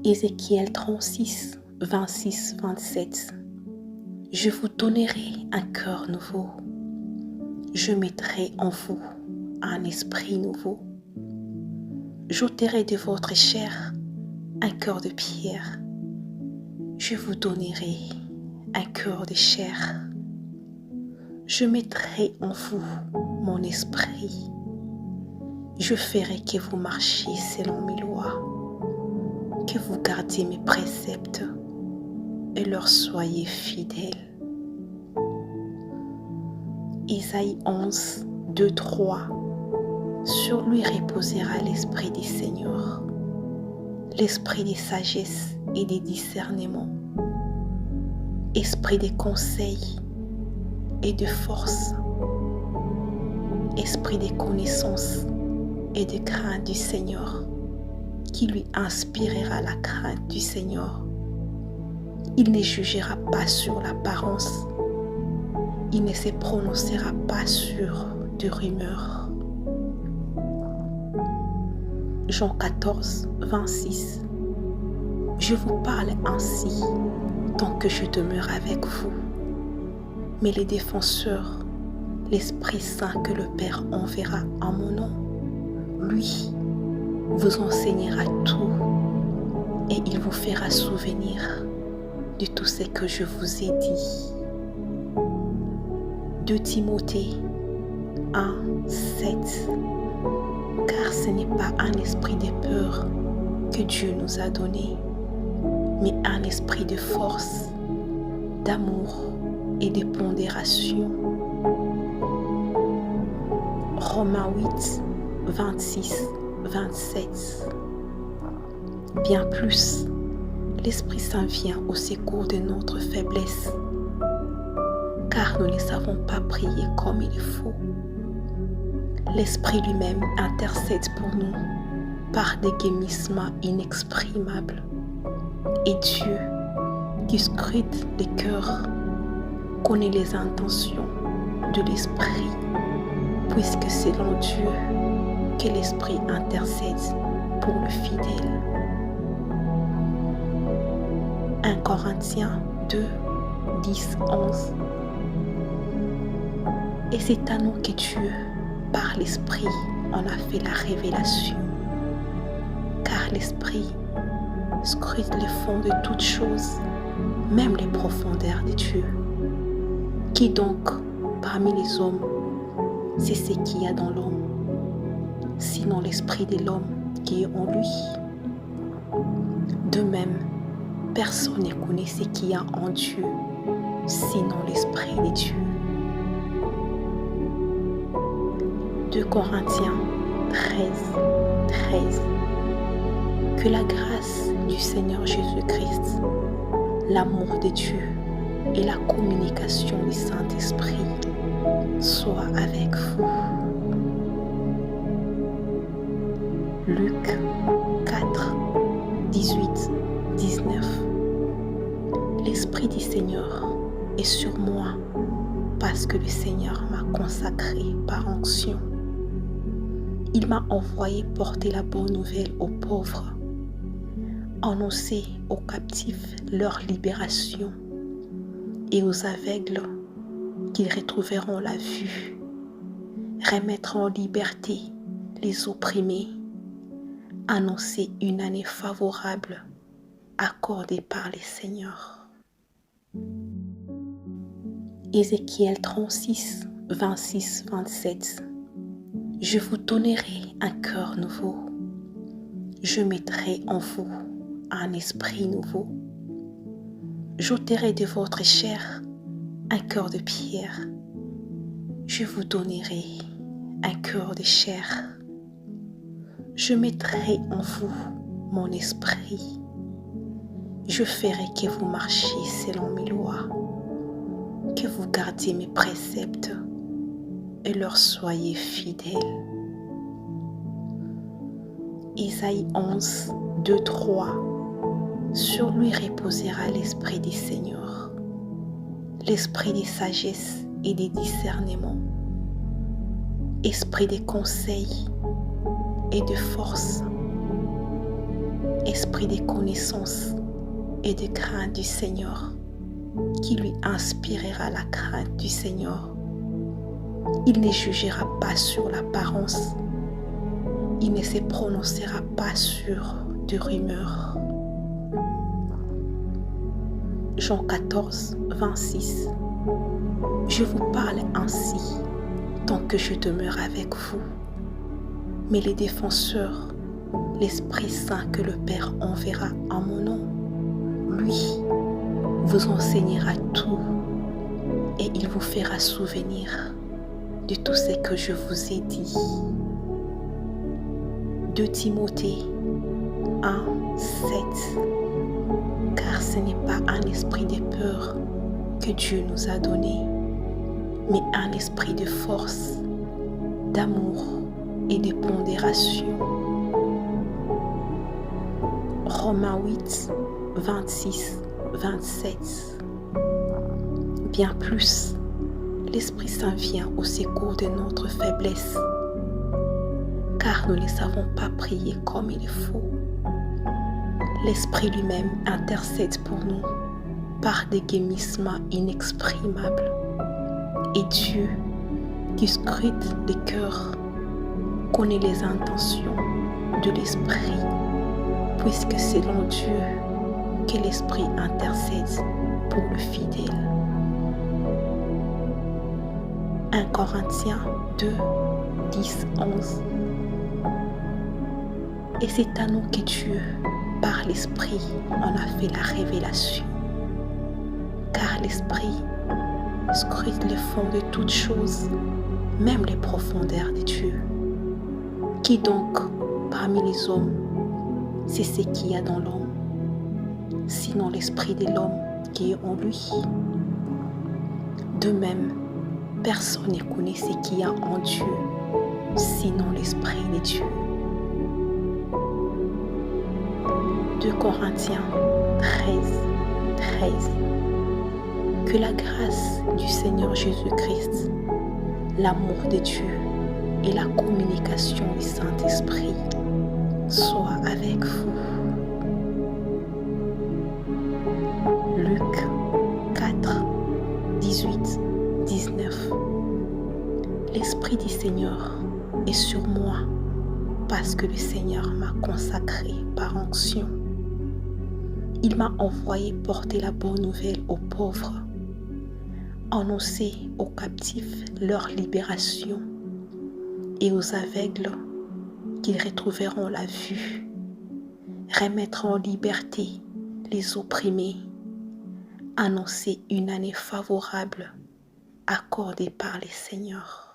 Ézéchiel 36, 26, 27. Je vous donnerai un cœur nouveau. Je mettrai en vous un esprit nouveau. J'ôterai de votre chair un cœur de pierre. Je vous donnerai un cœur de chair. Je mettrai en vous mon esprit. Je ferai que vous marchiez selon mes lois, que vous gardiez mes préceptes et leur soyez fidèles. Isaïe 11, 2, 3. Sur lui reposera l'esprit du Seigneur, l'esprit de sagesse et de discernement, esprit de conseil et de force, esprit de connaissance et de crainte du Seigneur, qui lui inspirera la crainte du Seigneur. Il ne jugera pas sur l'apparence, il ne se prononcera pas sur des rumeurs. Jean 14, 26. Je vous parle ainsi tant que je demeure avec vous. Mais les défenseurs, l'Esprit Saint que le Père enverra en mon nom, lui vous enseignera tout et il vous fera souvenir de tout ce que je vous ai dit. 2 Timothée 1, 7. Car ce n'est pas un esprit de peur que Dieu nous a donné, mais un esprit de force, d'amour et de pondération. Romains 8, 26, 27. Bien plus, l'Esprit Saint vient au secours de notre faiblesse, car nous ne savons pas prier comme il faut. L'Esprit lui-même intercède pour nous par des gémissements inexprimables. Et Dieu, qui scrute les cœurs, connaît les intentions de l'Esprit, puisque c'est selon Dieu que l'Esprit intercède pour le fidèle. 1 Corinthiens 2, 10, 11. Et c'est à nous que Dieu, par l'Esprit, en a fait la révélation. Car l'Esprit scrute les fonds de toutes choses, même les profondeurs de Dieu. Qui donc, parmi les hommes, sait ce qu'il y a dans l'homme, sinon l'Esprit de l'homme qui est en lui? De même, personne ne connaît ce qu'il y a en Dieu, sinon l'Esprit de Dieu. 2 Corinthiens 13, 13. Que la grâce du Seigneur Jésus-Christ, l'amour de Dieu et la communication du Saint-Esprit soient avec vous. Luc 4, 18, 19. L'Esprit du Seigneur est sur moi parce que le Seigneur m'a consacré par onction. Il m'a envoyé porter la bonne nouvelle aux pauvres, annoncer aux captifs leur libération et aux aveugles qu'ils retrouveront la vue, remettre en liberté les opprimés, annoncer une année favorable accordée par les seigneurs. Ézéchiel 36, 26, 27. Je vous donnerai un cœur nouveau. Je mettrai en vous un esprit nouveau. J'ôterai de votre chair un cœur de pierre. Je vous donnerai un cœur de chair. Je mettrai en vous mon esprit. Je ferai que vous marchiez selon mes lois, que vous gardiez mes préceptes et leur soyez fidèles. Isaïe 11, 2, 3. Sur lui reposera l'esprit du Seigneur, l'esprit de sagesse et de discernement, esprit de conseil et de force, esprit de connaissance et de crainte du Seigneur, qui lui inspirera la crainte du Seigneur. Il ne jugera pas sur l'apparence, il ne se prononcera pas sur des rumeurs. Jean 14, 26. Je vous parle ainsi tant que je demeure avec vous. Mais les défenseurs, l'Esprit Saint que le Père enverra en mon nom, lui vous enseignera tout et il vous fera souvenir de tout ce que je vous ai dit. 2 Timothée 1, 7. Car ce n'est pas un esprit de peur que Dieu nous a donné, mais un esprit de force, d'amour et de pondération. Romains 8, 26, 27. Bien plus, l'Esprit Saint vient au secours de notre faiblesse, car nous ne savons pas prier comme il faut. L'Esprit lui-même intercède pour nous par des gémissements inexprimables. Et Dieu, qui scrute les cœurs, connaît les intentions de l'Esprit, puisque c'est selon Dieu que l'Esprit intercède pour le fidèle. 1 Corinthiens 2, 10, 11. Et c'est à nous que Dieu, par l'Esprit, en a fait la révélation. Car l'Esprit scrute le fond de toutes choses, même les profondeurs de Dieu. Qui donc, parmi les hommes, sait ce qu'il y a dans l'homme, sinon l'esprit de l'homme qui est en lui? De même, personne ne connaît ce qu'il y a en Dieu, sinon l'esprit de Dieu. 2 Corinthiens 13, 13. Que la grâce du Seigneur Jésus-Christ, l'amour de Dieu et la communication du Saint-Esprit soient avec vous. Luc 4, 18, 19. L'Esprit du Seigneur est sur moi parce que le Seigneur m'a consacré par onction. Il m'a envoyé porter la bonne nouvelle aux pauvres, annoncer aux captifs leur libération et aux aveugles qu'ils retrouveront la vue, remettre en liberté les opprimés, annoncer une année favorable accordée par le Seigneur.